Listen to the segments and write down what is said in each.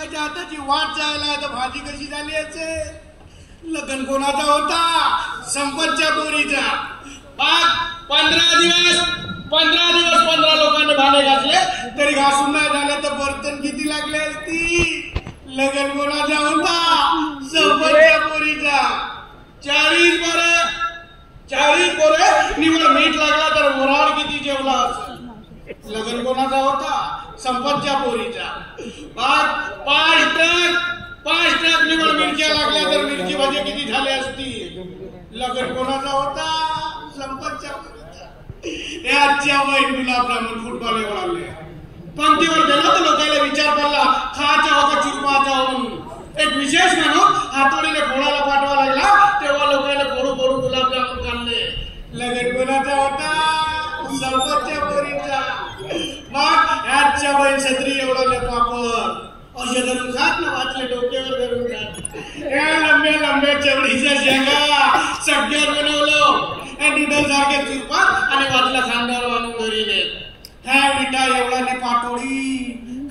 लोकांच्या हाताची वाट जायला तर भाजी कशी झाली असे. लग्न कोणाचा होता? संपतच्या पोरीचा. 15 दिवस 15 लोकांनी भांडे घासले तरी घासून नाही झाले तर बर्तन किती लागले असती. लग्न कोणाचा होता? संपतच्या पोरीचा. 40 पोरे निवड मीठ लागला तर वराड किती जेवला असेल. लग्न कोणाचा होता? संपतच्या पोरीचा. 5 ट्रक निवड मिरच्या लागल्या तर मिरची भाजी किती झाली असती. लग्न कोणाचा होता? संपतच्या पोरीचा. आजच्या बाई गुलाबरामन फुटबॉल वळाले. पंक्तीवर गेलो तर लोकांना विचार पडला खायचा हो का चुरमाचा हो म्हणून. एक विशेष म्हणून हातोडीने घोडाला पाठवा लागला तेव्हा लोकांना कोडू गुलाबजामुन काढले. लग्न कोणाचा होता? संपतच्या पोरीचा. मग आजच्या बाई छत्री एवढा पापड असे धरून खात ना वाचले डोक्यावर धरून खात. या लंब्या चवडीच्या शेंगा सगळ्यात बनवलं डिडल सारखे चुरपात आणि वाचला खांद्यावर बांधून घरी नेत. ह्या विटा एवढाने पाटोळी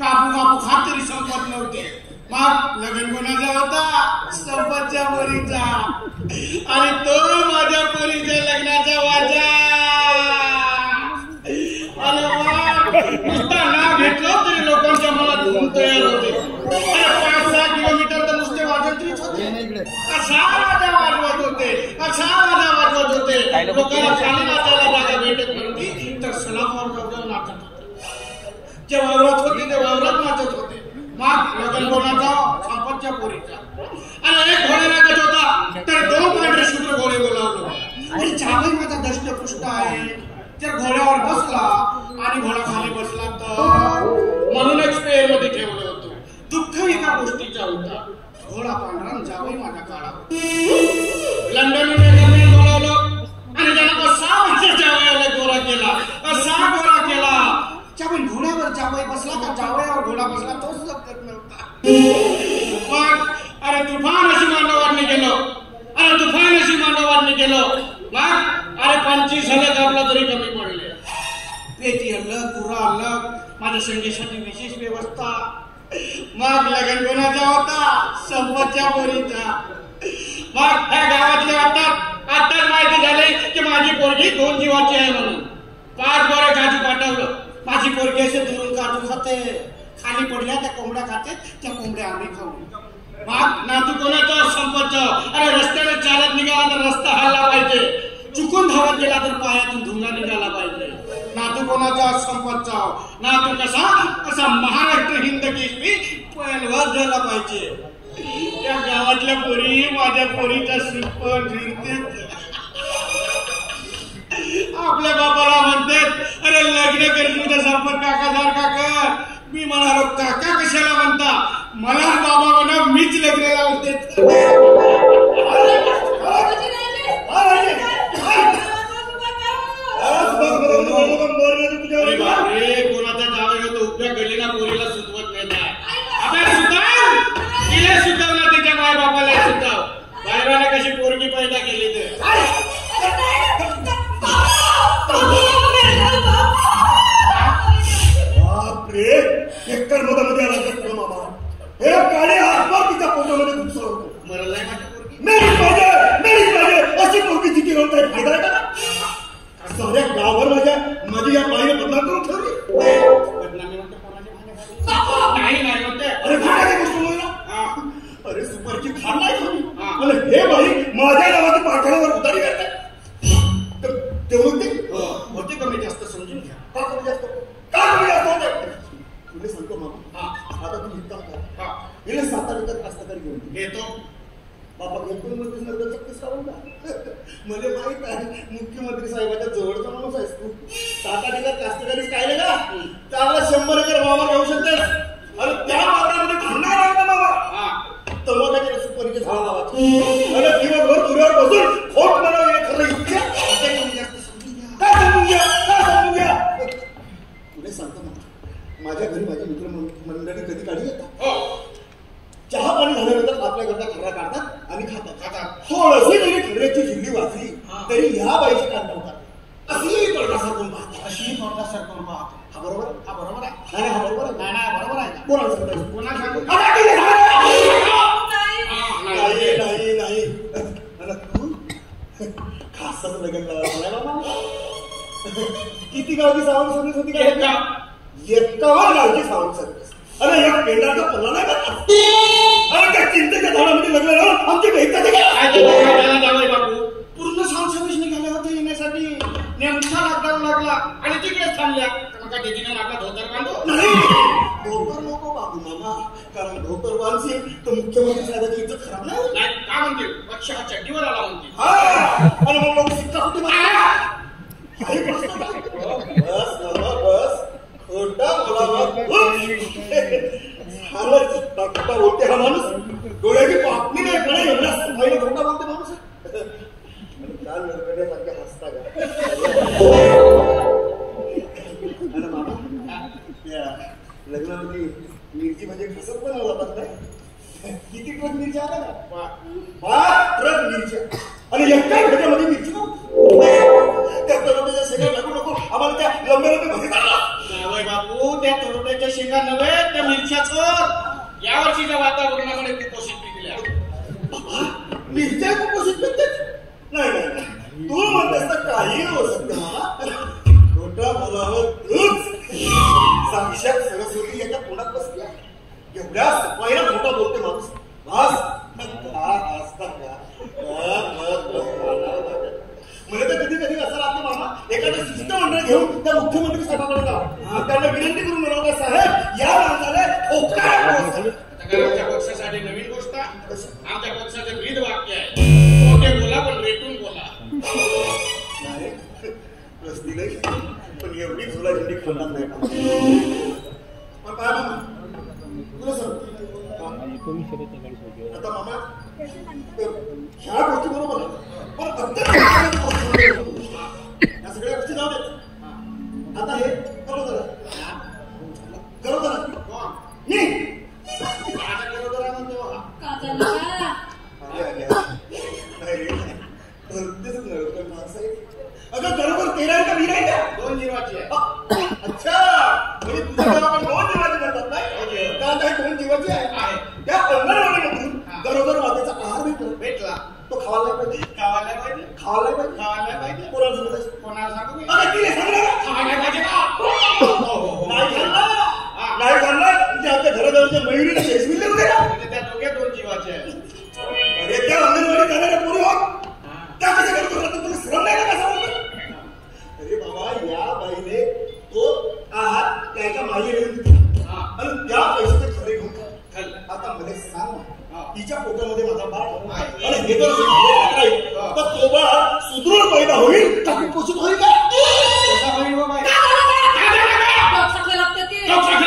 कापू खात तरी संपत नव्हते. मग लग्न कोणाचा होता? संपतच्या पोरीचा. आणि तो माझ्या पोरीच्या लग्नाचा वाजा. नुसता नाव घेतलं तरी लोकांच्या मनात धूम तयार होते. 5-6 किलोमीटर तर नुसते वाजवतीच होते. असा वाजा वाजवत होते. लोकांना खाली नाचायला जागा भेटत नव्हती तर सलामवर जाऊन नाचत होते. जे वावरात होते ते वावरात नाचत होते. मग लग्न कोणाचा? संपतच्या पोरीचा. आणि एक घोडा लागत होता तर 2 पांढरे शूद्र घोडे बोलावलो. आणि जावई माझा दष्टपुष्ट आहे. जर घोड्यावर बसला आणि घोडा खाली बसला तर म्हणूनच स्पेअर मध्ये ठेवलं होतं. दुःख एका गोष्टीचा होता. घोडा पांढरा जावई माझा काळा. लंडन बोलावलं आणि त्याला असा माझ्या जावयाला गोरा केला. जावई घोड्यावर जावई बसला का जावयावर घोडा बसला तोच लक्षात नव्हता. पण अरे तुफान अशी मांडवाडणी गेलो. मग अरे 25 झाले कापला तरी कमी पडले. पेटी अलग पुरा अलग माझ्या संगीसाठी विशेष व्यवस्था. मग लग्न कोणाचा होता? संपतच्या पोरीचा. मग ह्या गावातले आताच माहिती झाली की माझी पोरगी 2 जीवाची आहे म्हणून. 5 बोरे काजू पाठवलं. माझी पोरगी असे दुरून काजू खाते. खाली पडल्या त्या कोंबड्या खाते. त्या कोंबड्या आम्ही खाऊ. मग नातू कोणाचा? संपतचा. अरे रस्त्याने चालत निघाला तर रस्ता हल्ला पाहिजे. चुकून धावत गेला तर पायातून धुंगा निघाला पाहिजे. नातू कोणाचा? संपतचा. नातू कसा महाराष्ट्र हिंद केसरी पहिलवान झाला पाहिजे. त्या गावातल्या पोरी माझ्या पोरीचा सुपन जिंकते. आपल्या बापाला म्हणतात अरे लग्न करून तर संपत काका कर. मी म्हणालो काका कशाला म्हणता? मला बाबा म्हणा मीच लग्न लावते. कोणाचा जावई होतो उभ्या गलीला पोरीला सुचवत नाही. सुचवला तिच्या माय बापाला सुचव. बायबाने कशी पोरगी पैदा केली ते. बापरे हेक्टर मध्ये आला मामा. हे काळे हातभार तिच्या पोटामध्ये घुसवतो. मरलाय माझ्या पोरगी. मेरीच पाहिजे अशी पोरगी जिथे होत आहे. फायदा का? सगळ्या गावावर माझी या बाईने बदनाम करून ठेवली. बदनामी म्हणते कोणाची नाही म्हणते. अरे भाड्याची गोष्ट ना. अरे सुपरची खान नाही ठेवली. आणि हे बाई माझ्या नावाच्या पाठवण्यावर उतारी करते. ते होते कमी जास्त समजून घ्या. का कमी जास्त होते? तुला सांगतो मामा. आता तू हिता हिला 7 कास्तकारी घेऊन येतो. बाबा घेतो मला माहित आहे मुख्यमंत्री साहेबांच्या जवळचा माणूस आहेस तू. 7 कास्तकारीच काय ना त्याला 100 एकर वावर घेऊ शकतेस. आणि त्या वावरामध्ये थांबणार आहे ना मामा. तेव्हा काय त्याला सुपरीचे झाड लावायचे. आणि दिवसभर तुऱ्यावर बसून खोट म्हणावं खरं इतक्या जास्त समजून घ्या. तुला सांगतो ना माझ्या घरी माझी मित्र मंडळी कधी काढी येतात. चहा पाणी झाल्यानंतर आपल्या घरचा खर्रा काढतात आणि खातात. थोडीशी तरी खर्याची झिल्ली वाचली तरी ह्या बाईची काढ नव्हतात. अशी पडदा सरकून पाहतो. हा बरोबर आहे. नाही बरोबर आहे. कोणाला सांगायचं? असंच लग्न लावायचं. किती गावची सावंत सर्व्हिस होती का? 51 गावची सावंत सर्व्हिस. अरे या पेंडाचा पल्ला नाही का? अरे त्या चिंतेच्या झाडामध्ये लग्न लावून आमची भेटता बाबू पूर्ण सावंत सर्व्हिस निघाले होते येण्यासाठी. नेमका लॉकडाऊन लागला आणि तिकडेच थांबल्या. मग डेजीने आपला धोतर बांधू? नाही, धोतर नको बाबू मामा, कारण धोतर बांधशील तर मुख्यमंत्री साहेबांची इज्जत खराब नाही. काय म्हणते? पक्ष हा चड्डीवर आला म्हणते. आणि मग लोक शिक्का कुठे बस बाबा बस, खोटा बोलावा. खोटा बोलते हा माणूस. डोळ्याची पापणी नाही कडे एवढ्या सफाईने खोटा बोलते माणूस. काल नरकड्यासारख्या हसता का? आणि मामा त्या लग्नामध्ये मिरची म्हणजे कसं पण जातात नाही. किती ट्रक मिरच्या आल्या ना? 5 ट्रक मिरच्या. आणि एका घरामध्ये मिरची त्या तरोट्याच्या शेंगा लागू नको आम्हाला. त्या लंब्या भजी नाही बापू, त्या तरोट्याच्या शेंगा नव्हे, त्या मिरच्याच. या वर्षीच्या वातावरणामध्ये कुपोषित पिकल्या. मिरच्या कुपोषित पिकतात? नाही नाही, तू म्हणतेस तर काही होऊ शकते मला. खोटा बोलावं तूच. साक्षात सरस्वती याच्या तोंडात बसल्या. एवढ्या सफाईला खोटा बोलते माणूस. बस मला तर कधी कधी असं लागतं मामा, एखादं शिष्टमंडळ घेऊन त्या मुख्यमंत्री साहेबांकडे जावं. त्यांना विनंती करून म्हणावं, साहेब या माणसाला आमच्या पक्षासाठी नवीन गोष्ट. आमच्या पक्षाचं ब्रीद वाक्य आहे, मोठे बोला पण रेटून बोला. नाही रस्ती नाही, पण एवढी झुला झेंडी खोलणार नाही. पण काय मामा तुला सर आता मामा ह्या गोष्टी बरोबर आहे, पण या सगळ्या गोष्टी जाऊ देत. आता हे गरोदर मी अगं बरोबर 13 का 20 आहे का? 2 जीवाची आहे. अच्छा, म्हणजे तुझ्या गावात 2 जीवाची करतात नाही? कारण काही 2 जीवाची आहे. त्या अंगणवाडीमधून बरोबर मातेचा आहार भेटला. तो खावायला पाहिजे. खावायला पाहिजे. खावायला पाहिजे. खावायला पाहिजे. कोणाला सांगत? कोणाला सांगू? तिने सांगणार खावायला पाहिजे का? नाही खाल्लं म्हणजे आमच्या घराजवळच्या मयुरीला शेषविले होते ना. त्या दोघे 2 जीवाचे आहेत. अरे त्या अंगणवाडीत जाणाऱ्या पोरी होत त्या कशा करतो? तुला श्रम नाही का कसा बोलतो? अरे बाबा या बाईने तो आहार त्याच्या मागे घेऊन दिला आणि त्या पैशाचे खरे घेऊन खाल्ले. आता मध्ये सांग, तिच्या पोटामध्ये माझा बाळ आणि हे जर तर तो बाळ सुदृढ पैदा होईल का कुपोषित होईल का? कसा होईल बाबा?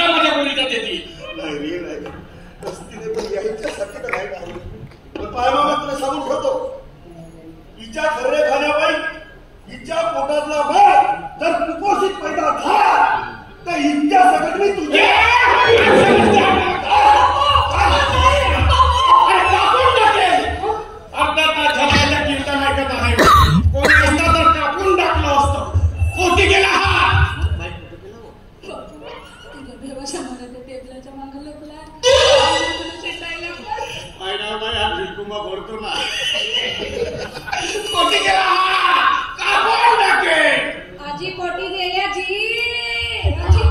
माझ्या बोलीच्या देती नाही रे नाही, रस्तीने पण यायच्यासाठी तर नाही काही. पण पाय मामा तुला सांगून ठेवतो, हिच्या खरे खाण्याबाई हिच्या पोटातला बाळ जर कुपोषित पैदा झाला तर हिच्या सकट मी तुझ्या अर्धा तास झाला कीर्तन ऐकत आहे. कोणी असता तर कापून टाकलं असतं. कोटी गेला हा देवाच्या मनात टेबलाच्या मागे लपला. कुंभा भरतो ना. कोटी गेला हा कापून टाके. आजी कोटी गेली आजी. आजी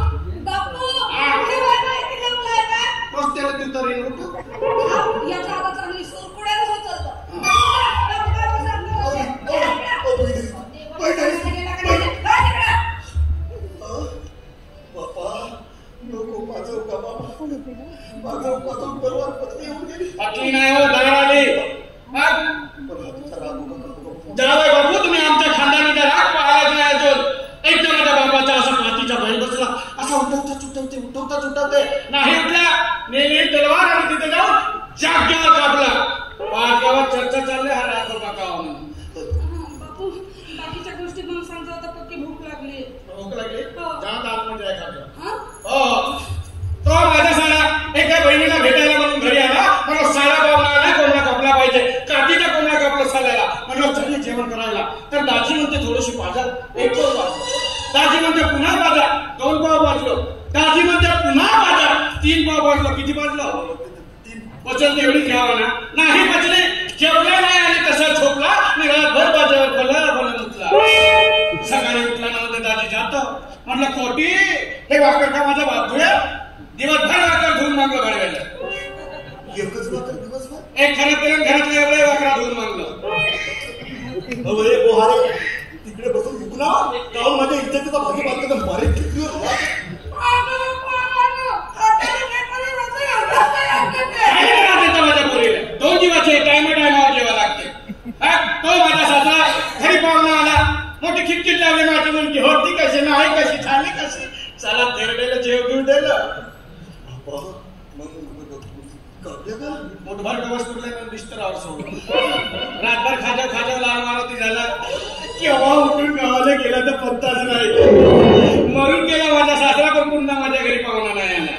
बापू रस्त्याला ती तरी याचा आता चांगली सुरकुड्याला होत पटली नाही हो दर आली. जावई बापू तुम्ही आमच्या खानदानीचा राग पाहायला नाही अजून. एकदा माझ्या बापाचा असा मातीच्या बाहेर बसला, असा उठवते नाही उठला. नेली तलवार आणि तिथे जाऊन जाग्यावर कापला. वाघावर चर्चा चालली हा राखो काका म्हणून. बापू बाकीच्या गोष्टी मग सांगतो. आता पक्की भूक लागली. भूक लागली? जात आतमध्ये आहे खाद्य. हा तो माझ्या साला एका बहिणीला भेटायला म्हणून घरी आला. म्हणून साला बाबला नाही कोंबडा कापला पाहिजे. काठीचा कोंबडा कापला साल्याला. म्हणून चालले जेवण करायला. तर दाजी म्हणते थोडीशी पाजा. 1 पाव वाजलो. दाजी म्हणते पुन्हा पाजा. 2 पाव वाजलो. दाजी म्हणते पुन्हा पाजा. 3 पाव वाजलो. किती वाजलो? पचल तेवढी घ्यावा ना. नाही पचले. जेवला नाही आणि तसा झोपला. रातभर बाजावर भला म्हटलं कोटी हे वाकर का माझा बापूया दिवसभर वाकर धुवून मागलं भाडव्याला एकच वाकर दिवसभर एक घरातलं एवढं वाकरा धुवून मागलं अरे बोहारे तिकडे बसून मुकला काहून माझ्या इज्जतीचा भागी बांधलं बरेच किती माझ्या पोरीला 2 जीवाचे टायमावर जेवा लागते तो माझा सासरा घरी पाहुणा आला मोठी खिटकीट लावली माझी मुलगी होती कशी नाही कशी झाली कशी चला थेरडेला जेव घेऊन दिलं मोठभर डबस कुठल्या बिस्तरावर सोडून रातभर खाजाव लाल मारती झाला केव्हा उठून गावाला गेला तर पत्ताच नाही मरून गेला माझा सासरा पण पुन्हा माझ्या घरी पाहुणा नाही आला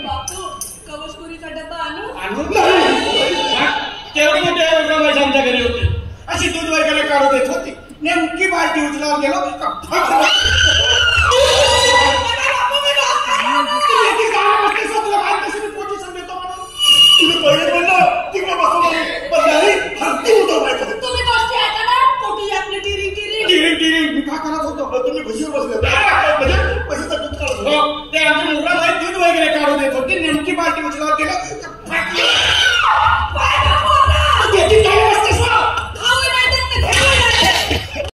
बापू कवचपुरीचा डब्बा आणू तेवढी मोठी रमायची आमच्या घरी होती अशी दूध वगैरे काढू देत होती नेमकी बालटी उचलावर गेलो तुम्ही पहिले म्हणलं तिकडे बसवलं पण नाही हत्ती उतरवायचं तुम्ही गोष्टी ऐका ना पोटी आपली टिरिंग मी का करत होतो तुम्ही भजीवर बसले पैशाचा दूध काढतो ते आमच्या मुलाला दूध वगैरे काढू देत होती नेमकी बालटी उचलावर गेलो